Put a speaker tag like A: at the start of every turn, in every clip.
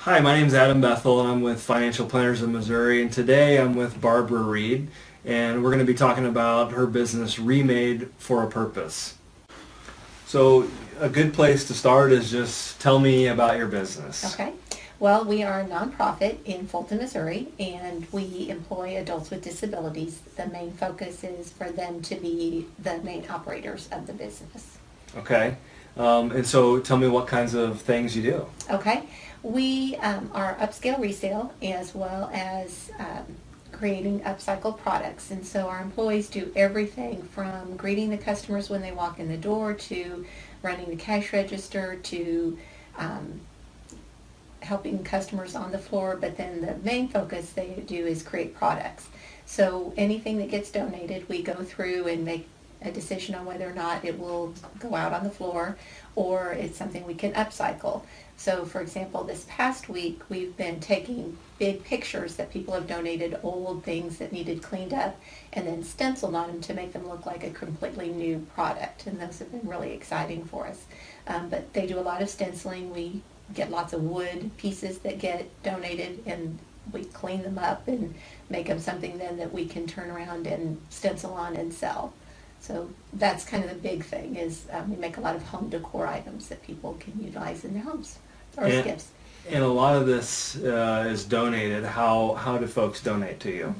A: Hi, my name is Adam Bethel, and I'm with Financial Planners of Missouri, and today I'm with Barbara Reid, and we're going to be talking about her business, Remade for a Purpose. So a good place to start is just tell me about your business.
B: Okay. Well, we are a nonprofit in Fulton, Missouri, and we employ adults with disabilities. The main focus is for them to be the main operators of the business.
A: Okay, and so tell me what kinds of things you do.
B: Okay. We are upscale resale as well as creating upcycled products. And so our employees do everything from greeting the customers when they walk in the door to running the cash register to helping customers on the floor, but then the main focus they do is create products. So anything that gets donated, we go through and make a decision on whether or not it will go out on the floor or it's something we can upcycle. So for example, this past week we've been taking big pictures that people have donated, old things that needed cleaned up, and then stenciled on them to make them look like a completely new product. And those have been really exciting for us. But they do a lot of stenciling. We get lots of wood pieces that get donated, and we clean them up and make them something then that we can turn around and stencil on and sell. So that's kind of the big thing is we make a lot of home decor items that people can utilize in their homes or as
A: And,
B: gifts.
A: and a lot of this is donated. How do folks donate to you?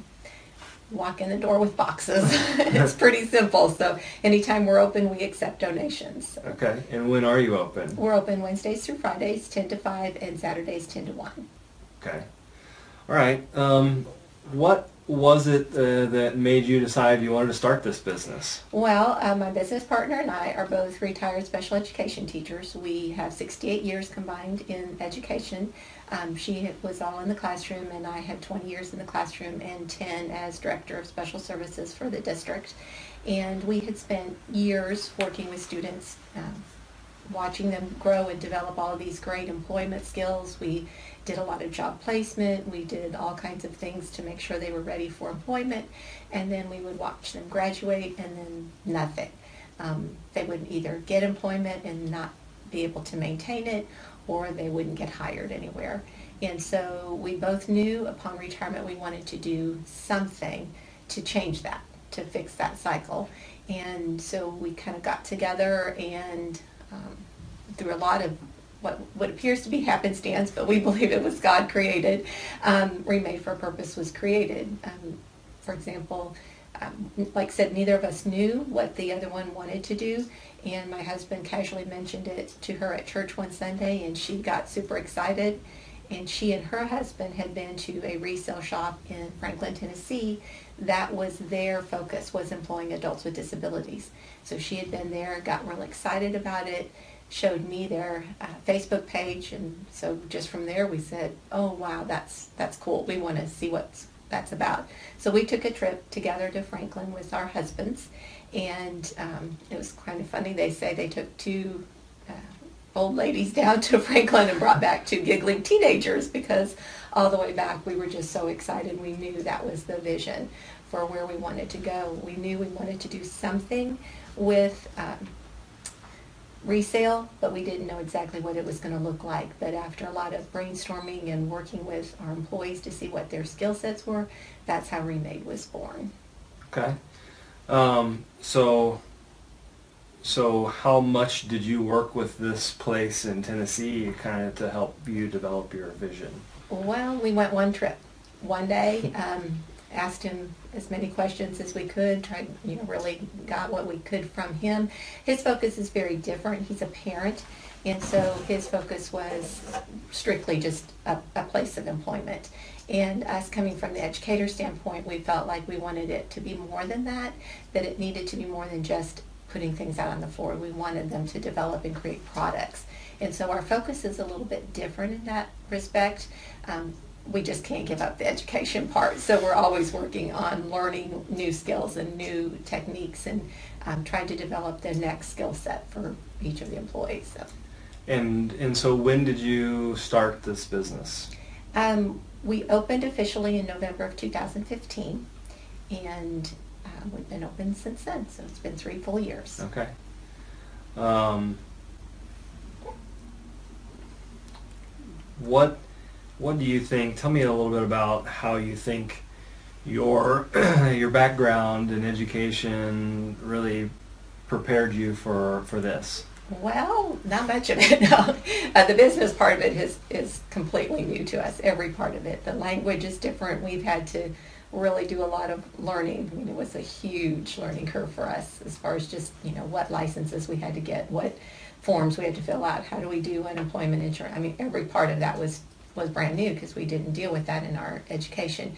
B: Walk in the door with boxes. It's pretty simple. So anytime we're open, we accept donations.
A: Okay, and when are you open?
B: We're open Wednesdays through Fridays, 10 to 5, and Saturdays, 10 to 1.
A: Okay. All right. What was it that made you decide you wanted to start this business?
B: Well, my business partner and I are both retired special education teachers. We have 68 years combined in education. She was all in the classroom, and I had 20 years in the classroom and 10 as director of special services for the district. And we had spent years working with students, watching them grow and develop all of these great employment skills. We did a lot of job placement. We did all kinds of things to make sure they were ready for employment. And then we would watch them graduate and then nothing. They would either get employment and not be able to maintain it, or they wouldn't get hired anywhere. And so we both knew upon retirement we wanted to do something to change that, to fix that cycle. And so we kind of got together and through a lot of what appears to be happenstance, but we believe it was God created, Remade for a Purpose was created. For example, like I said, neither of us knew what the other one wanted to do, and my husband casually mentioned it to her at church one Sunday, and she got super excited. And she and her husband had been to a resale shop in Franklin, Tennessee. That was their focus, was employing adults with disabilities. So she had been there, got real excited about it, showed me their Facebook page, and so just from there we said, oh wow, that's cool. We want to see what that's about. So we took a trip together to Franklin with our husbands, and it was kind of funny. They say they took two old ladies down to Franklin and brought back two giggling teenagers because all the way back we were just so excited. We knew that was the vision for where we wanted to go. We knew we wanted to do something with resale, but we didn't know exactly what it was going to look like. But after a lot of brainstorming and working with our employees to see what their skill sets were, that's how Remade was born.
A: Okay. So how much did you work with this place in Tennessee kind of to help you develop your vision?
B: Well, we went one trip, one day, asked him as many questions as we could, tried, really got what we could from him. His focus is very different. He's a parent, and so his focus was strictly just a place of employment. And us coming from the educator standpoint, we felt like we wanted it to be more than that it needed to be more than just putting things out on the floor. We wanted them to develop and create products. And so our focus is a little bit different in that respect. We just can't give up the education part. So we're always working on learning new skills and new techniques and trying to develop the next skill set for each of the employees. So.
A: And so when did you start this business?
B: We opened officially in November of 2015, and we've been open since then, so it's been 3 full years.
A: Okay. What what do you think? Tell me a little bit about how you think your your background in education really prepared you for this.
B: Well, not much of it. No. The business part of it is completely new to us. Every part of it. The language is different. We've had to really do a lot of learning. I mean, it was a huge learning curve for us as far as just what licenses we had to get, what forms we had to fill out, how do we do unemployment insurance. I mean, every part of that was brand new because we didn't deal with that in our education.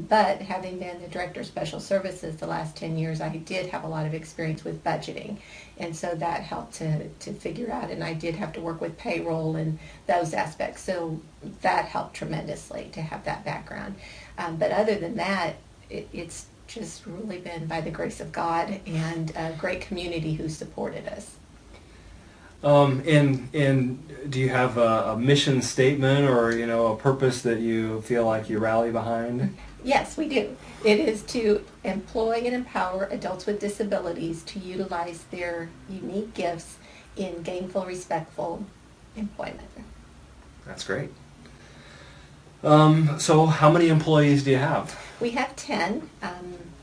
B: But having been the director of special services the last 10 years, I did have a lot of experience with budgeting. And so that helped to figure out, and I did have to work with payroll and those aspects. So that helped tremendously to have that background. But other than that, it's just really been by the grace of God and a great community who supported us.
A: And do you have a mission statement or a purpose that you feel like you rally behind?
B: Yes, we do. It is to employ and empower adults with disabilities to utilize their unique gifts in gainful, respectful employment.
A: That's great. So how many employees do you have?
B: We have 10.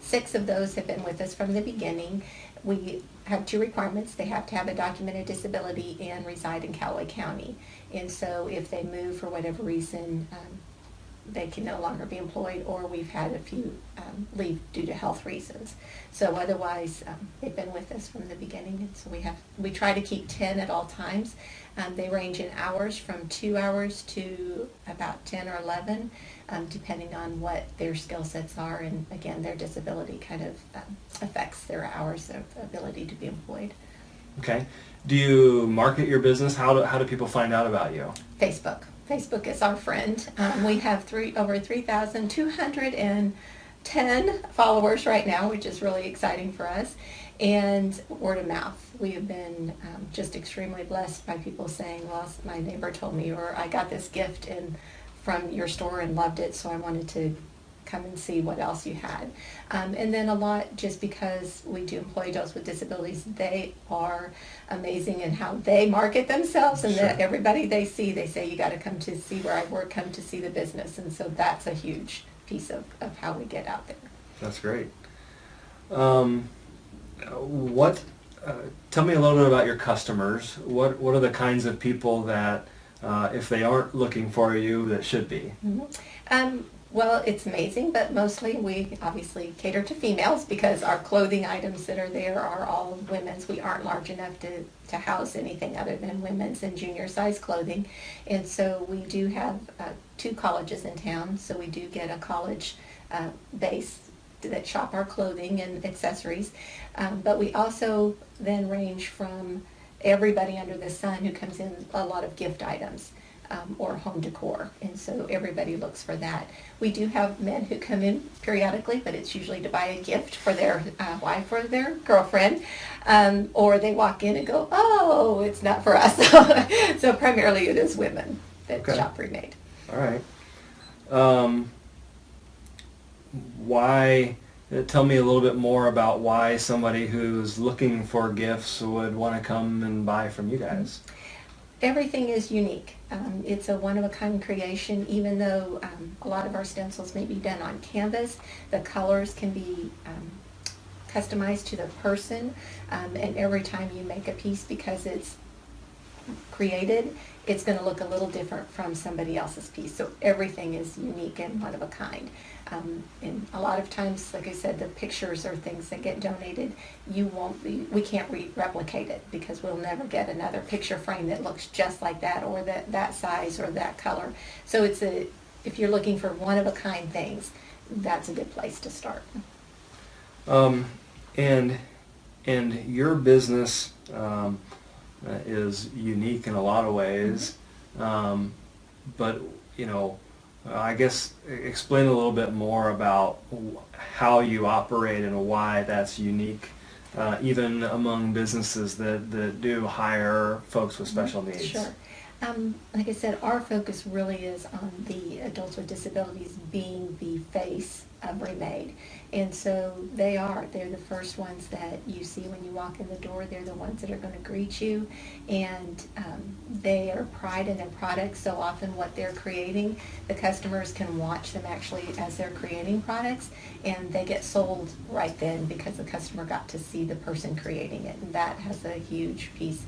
B: 6 of those have been with us from the beginning. We have 2 requirements. They have to have a documented disability and reside in Callaway County. And so if they move for whatever reason, they can no longer be employed, or we've had a few leave due to health reasons. So otherwise, they've been with us from the beginning. And so we try to keep 10 at all times. They range in hours from 2 hours to about 10 or 11, depending on what their skill sets are. And again, their disability kind of affects their hours of ability to be employed.
A: Okay. Do you market your business? How do people find out about you?
B: Facebook. Facebook is our friend. We have over 3,210 followers right now, which is really exciting for us. And word of mouth. We have been just extremely blessed by people saying, well, my neighbor told me, or I got this gift from your store and loved it, so I wanted to come and see what else you had. And then a lot just because we do employ adults with disabilities, they are amazing in how they market themselves, and
A: Sure.
B: that everybody they see, they say, you got to come to see where I work, come to see the business. And so that's a huge piece of how we get out there.
A: That's great. Tell me a little bit about your customers. What are the kinds of people that, if they aren't looking for you, that should be?
B: Mm-hmm. Well, it's amazing, but mostly we obviously cater to females because our clothing items that are there are all women's. We aren't large enough to house anything other than women's and junior size clothing. And so we do have 2 colleges in town, so we do get a college base that shop our clothing and accessories. But we also then range from everybody under the sun who comes in a lot of gift items. Or home decor, and so everybody looks for that. We do have men who come in periodically, but it's usually to buy a gift for their wife or their girlfriend, or they walk in and go, oh, it's not for us. So primarily it is women that shop Remade.
A: All right. Tell me a little bit more about why somebody who's looking for gifts would want to come and buy from you guys.
B: Everything is unique. It's a one-of-a-kind creation. Even though a lot of our stencils may be done on canvas, the colors can be customized to the person. And every time you make a piece, because it's created, it's going to look a little different from somebody else's piece. So everything is unique and one of a kind. And a lot of times, like I said, the pictures or things that get donated, we can't replicate it because we'll never get another picture frame that looks just like that or that size or that color. So if you're looking for one of a kind things, that's a good place to start.
A: And your business is unique in a lot of ways, but I guess explain a little bit more about how you operate and why that's unique, even among businesses that do hire folks with special needs.
B: Sure. Like I said, our focus really is on the adults with disabilities being the face of Remade. And so they're the first ones that you see when you walk in the door. They're the ones that are going to greet you, and they are pride in their products. So often what they're creating, the customers can watch them actually as they're creating products, and they get sold right then because the customer got to see the person creating it, and that has a huge piece.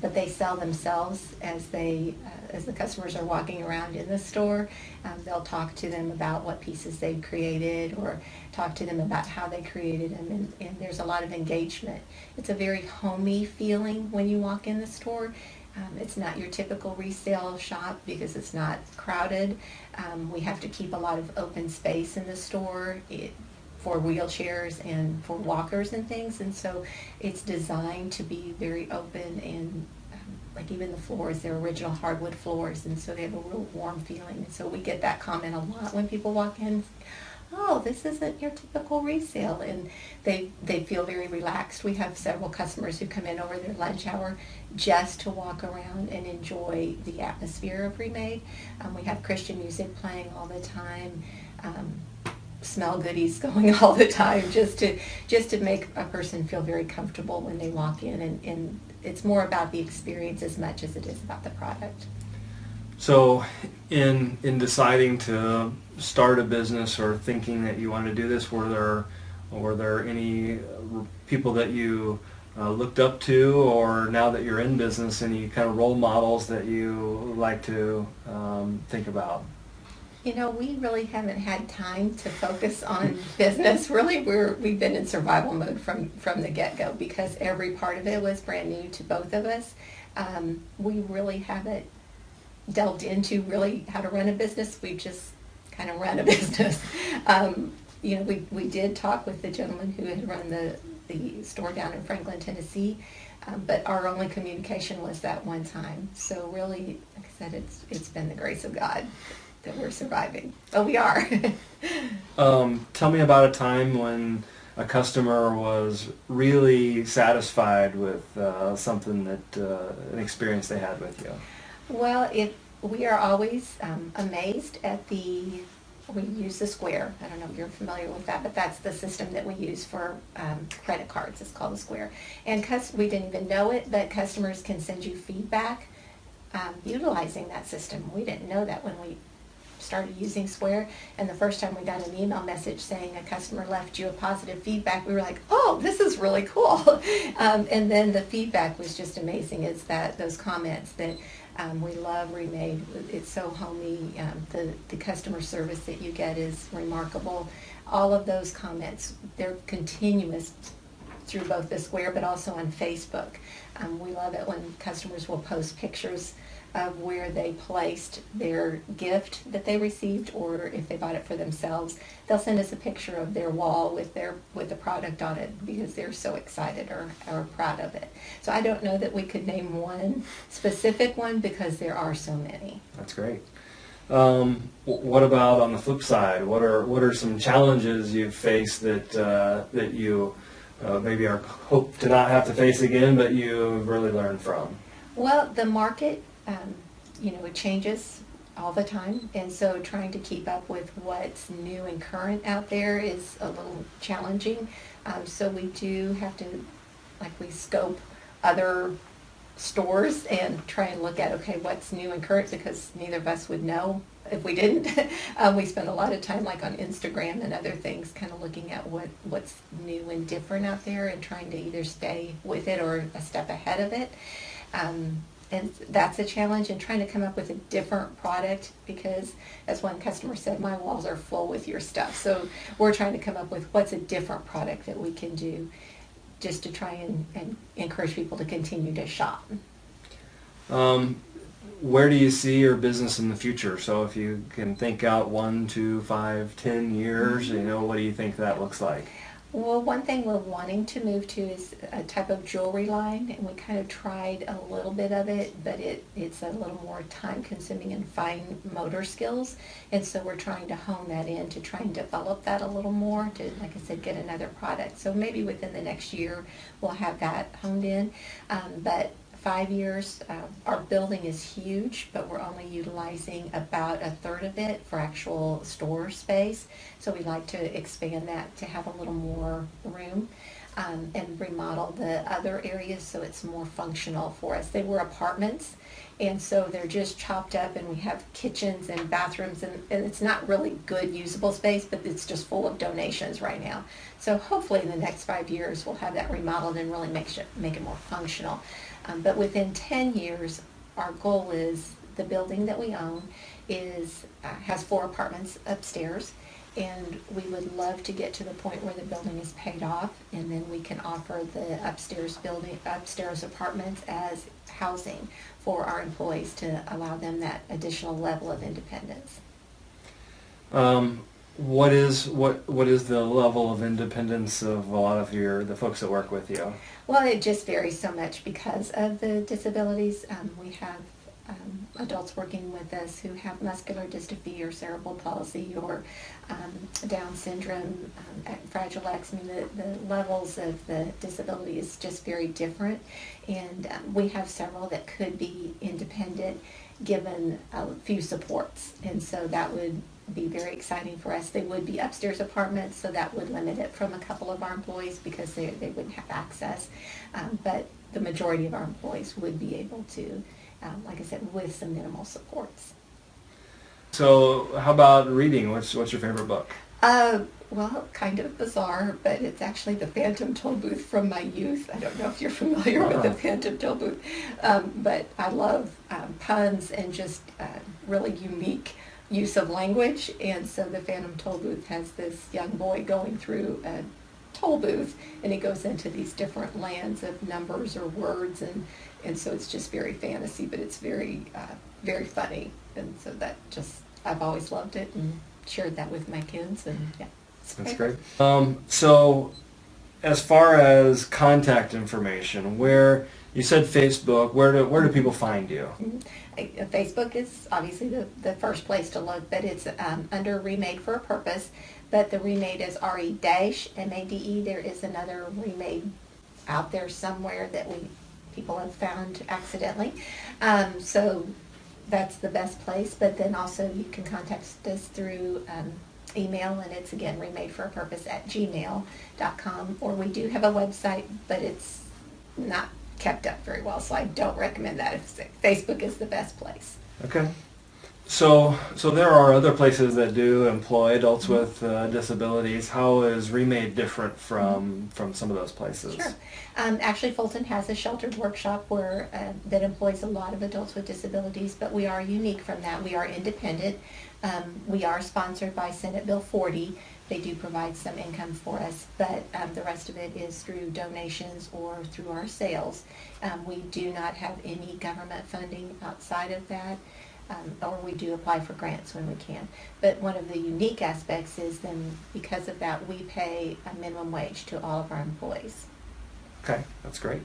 B: But they sell themselves as the customers are walking around in the store. They'll talk to them about what pieces they've created, or talk to them about how they created them, and there's a lot of engagement. It's a very homey feeling when you walk in the store. It's not your typical resale shop because it's not crowded. We have to keep a lot of open space in the store for wheelchairs and for walkers and things, and so it's designed to be very open, and like even the floors, they're original hardwood floors, and so they have a real warm feeling. And so we get that comment a lot when people walk in. Oh, this isn't your typical resale, and they feel very relaxed. We have several customers who come in over their lunch hour just to walk around and enjoy the atmosphere of Remade. We have Christian music playing all the time, smell goodies going all the time, just to make a person feel very comfortable when they walk in, and it's more about the experience as much as it is about the product.
A: So in deciding to start a business or thinking that you want to do this, were there any people that you looked up to, or now that you're in business, any kind of role models that you like to think about?
B: You know, we really haven't had time to focus on business. Really, we've been in survival mode from the get-go because every part of it was brand new to both of us. We really haven't delved into really how to run a business. We just kind of run a business. You know, we did talk with the gentleman who had run the store down in Franklin, Tennessee, but our only communication was that one time. So really, like I said, it's been the grace of God that we're surviving. Oh, we are.
A: Tell me about a time when a customer was really satisfied with something that an experience they had with you.
B: Well, we are always amazed at we use the Square. I don't know if you're familiar with that, but that's the system that we use for credit cards. It's called the Square. And we didn't even know it, but customers can send you feedback utilizing that system. We didn't know that when we started using Square, and the first time we got an email message saying a customer left you a positive feedback, we were like, oh, this is really cool. And then the feedback was just amazing. Is that those comments that we love Remade. It's so homey. The customer service that you get is remarkable. All of those comments, they're continuous through both the Square but also on Facebook. We love it when customers will post pictures of where they placed their gift that they received, or if they bought it for themselves, they'll send us a picture of their wall with the product on it because they're so excited or proud of it. So I don't know that we could name one specific one because there are so many.
A: That's great. What about on the flip side? What are some challenges you've faced that you maybe hope to not have to face again, but you've really learned from?
B: Well, the market, it changes all the time, and so trying to keep up with what's new and current out there is a little challenging. So we do have to, we scope other stores and try and look at, okay, what's new and current, because neither of us would know if we didn't. We spend a lot of time on Instagram and other things, kind of looking at what's new and different out there and trying to either stay with it or a step ahead of it. And that's a challenge, and trying to come up with a different product, because as one customer said, my walls are full with your stuff. So we're trying to come up with what's a different product that we can do just to try and encourage people to continue to shop.
A: Where do you see your business in the future? So if you can think out 1, 2, 5, 10 years, what do you think that looks like?
B: Well, one thing we're wanting to move to is a type of jewelry line, and we kind of tried a little bit of it, but it's a little more time-consuming and fine motor skills, and so we're trying to hone that in to try and develop that a little more to, like I said, get another product. So maybe within the next year we'll have that honed in, but 5 years. Our building is huge, but we're only utilizing about a third of it for actual store space. So we'd like to expand that to have a little more room, and remodel the other areas so it's more functional for us. They were apartments, and so they're just chopped up, and we have kitchens and bathrooms, and it's not really good usable space, but it's just full of donations right now. So hopefully in the next 5 years we'll have that remodeled and really make it more functional. But within 10 years, our goal is the building that we own has 4 apartments upstairs, and we would love to get to the point where the building is paid off, and then we can offer the upstairs apartments as housing for our employees to allow them that additional level of independence.
A: What is the level of independence of a lot of the folks that work with you?
B: Well, it just varies so much because of the disabilities. We have adults working with us who have muscular dystrophy or cerebral palsy or Down syndrome, Fragile X. I mean, the levels of the disability is just very different, and we have several that could be independent given a few supports, and so that would be very exciting for us. They would be upstairs apartments, so that would limit it from a couple of our employees because they wouldn't have access, but the majority of our employees would be able to, like I said, with some minimal supports.
A: So how about reading? What's your favorite book?
B: Well, kind of bizarre, but it's actually The Phantom Tollbooth from my youth. I don't know if you're familiar with The Phantom Tollbooth, but I love puns and just really unique use of language. And so The Phantom Tollbooth has this young boy going through a toll booth, and he goes into these different lands of numbers or words, and so it's just very fantasy, but it's very very funny, and so I've always loved it and shared that with my kids, and yeah,
A: that's great. So as far as contact information, where you said Facebook, where do people find you?
B: Facebook is obviously the first place to look, but it's under Remade for a Purpose, but the Remade is RE-MADE. There is another Remade out there somewhere that people have found accidentally, so that's the best place. But then also you can contact us through email, and it's again remadeforapurpose@gmail.com, or we do have a website, but it's not kept up very well, so I don't recommend that. Facebook is the best place.
A: Okay. So there are other places that do employ adults with disabilities. How is Remade different from some of those places?
B: Sure. Actually, Fulton has a sheltered workshop that employs a lot of adults with disabilities, but we are unique from that. We are independent. We are sponsored by Senate Bill 40. They do provide some income for us, but the rest of it is through donations or through our sales. We do not have any government funding outside of that, or we do apply for grants when we can. But one of the unique aspects is then, because of that, we pay a minimum wage to all of our employees.
A: Okay, that's great.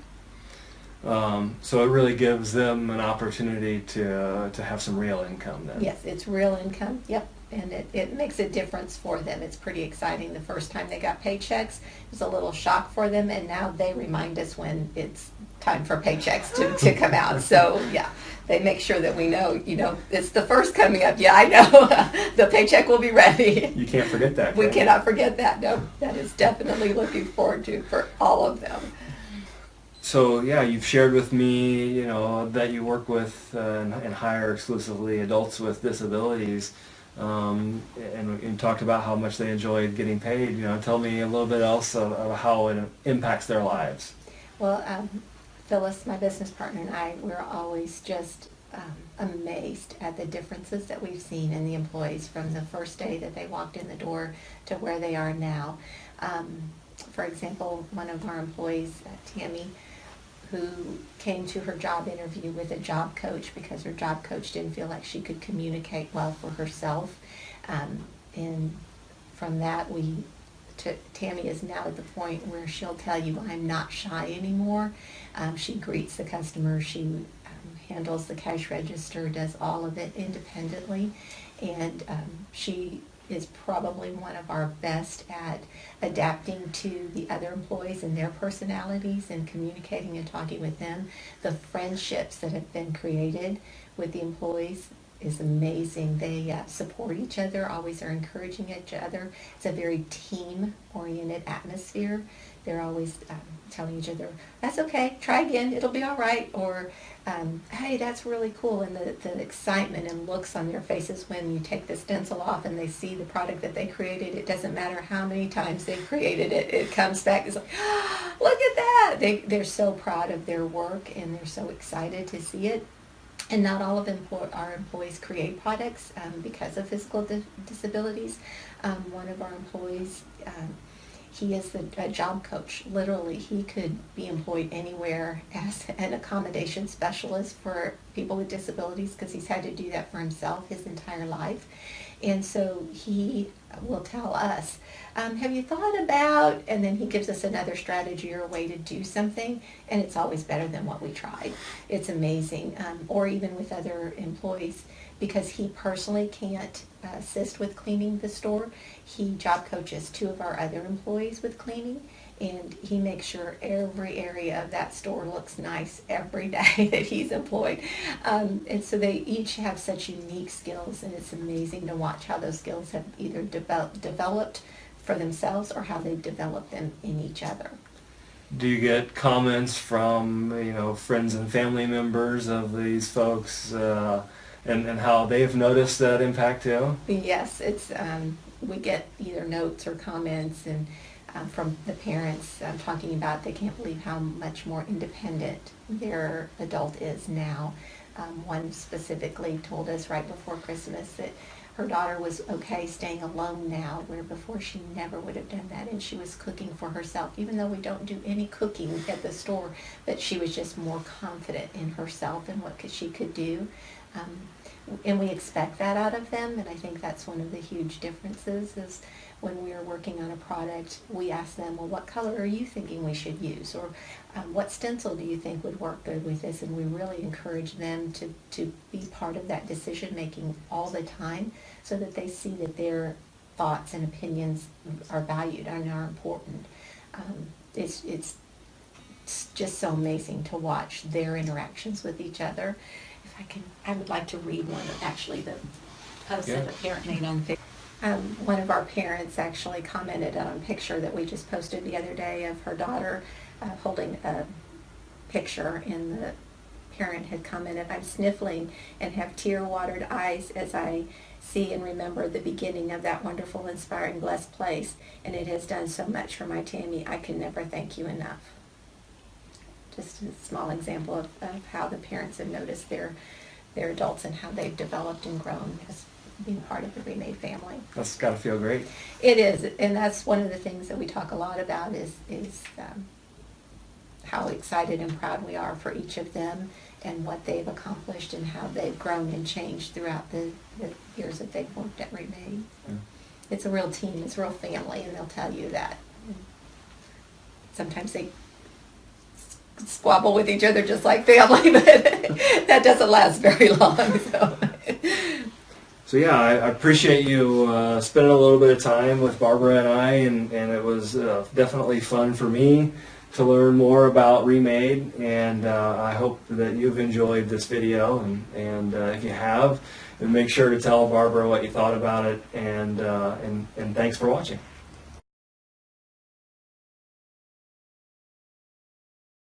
A: So it really gives them an opportunity to have some real income then.
B: Yes, it's real income, yep, and it makes a difference for them. It's pretty exciting. The first time they got paychecks, it was a little shock for them, and now they remind us when it's time for paychecks to come out. So yeah, they make sure that we know, it's the first coming up. Yeah, I know. The paycheck will be ready.
A: You can't forget that.
B: We cannot forget that. No, that is definitely looking forward to for all of them.
A: So yeah, you've shared with me, that you work with and hire exclusively adults with disabilities, and talked about how much they enjoyed getting paid. Tell me a little bit else of how it impacts their lives.
B: Well, Phyllis, my business partner, and I, we're always just amazed at the differences that we've seen in the employees from the first day that they walked in the door to where they are now. For example, one of our employees, Tammy, who came to her job interview with a job coach because her job coach didn't feel like she could communicate well for herself. And from that, Tammy is now at the point where she'll tell you, I'm not shy anymore. She greets the customer, she handles the cash register, does all of it independently, and she is probably one of our best at adapting to the other employees and their personalities and communicating and talking with them. The friendships that have been created with the employees is amazing. They support each other, always are encouraging each other. It's a very team-oriented atmosphere. They're always telling each other, that's okay, try again, it'll be all right, or hey, that's really cool. And the excitement and looks on their faces when you take the stencil off and they see the product that they created, it doesn't matter how many times they've created it, it comes back, it's like, oh, look at that. They're so proud of their work and they're so excited to see it. And not all of our employees create products because of physical disabilities. One of our employees, he is a job coach. Literally, he could be employed anywhere as an accommodation specialist for people with disabilities because he's had to do that for himself his entire life. And so he will tell us, have you thought about, and then he gives us another strategy or a way to do something, and it's always better than what we tried. It's amazing. Or even with other employees, because he personally can't assist with cleaning the store, he job coaches 2 of our other employees with cleaning, and he makes sure every area of that store looks nice every day that he's employed. And so they each have such unique skills, and it's amazing to watch how those skills have either developed for themselves or how they've developed them in each other.
A: Do you get comments from, friends and family members of these folks and how they've noticed that impact too?
B: Yes, it's we get either notes or comments and from the parents talking about they can't believe how much more independent their adult is now. One specifically told us right before Christmas that her daughter was okay staying alone now, where before she never would have done that, and she was cooking for herself, even though we don't do any cooking at the store, but she was just more confident in herself and what she could do. And we expect that out of them, and I think that's one of the huge differences is when we're working on a product, we ask them, well, what color are you thinking we should use? Or what stencil do you think would work good with this? And we really encourage them to be part of that decision making all the time so that they see that their thoughts and opinions are valued and are important. It's just so amazing to watch their interactions with each other. I would like to read one of actually the post that a parent made on Facebook. One of our parents actually commented on a picture that we just posted the other day of her daughter holding a picture, and the parent had commented, I'm sniffling and have tear-watered eyes as I see and remember the beginning of that wonderful, inspiring, blessed place, and it has done so much for my Tammy. I can never thank you enough. Just a small example of how the parents have noticed their adults and how they've developed and grown as being part of the Remade family.
A: That's got to feel great.
B: It is, and that's one of the things that we talk a lot about is how excited and proud we are for each of them and what they've accomplished and how they've grown and changed throughout the years that they've worked at Remade. Yeah. It's a real team, it's a real family, and they'll tell you that. Sometimes they squabble with each other just like family, but that doesn't last very long.
A: So yeah, I appreciate you spending a little bit of time with Barbara and I, and it was definitely fun for me to learn more about Remade, and I hope that you've enjoyed this video, and if you have, make sure to tell Barbara what you thought about it, and thanks for watching.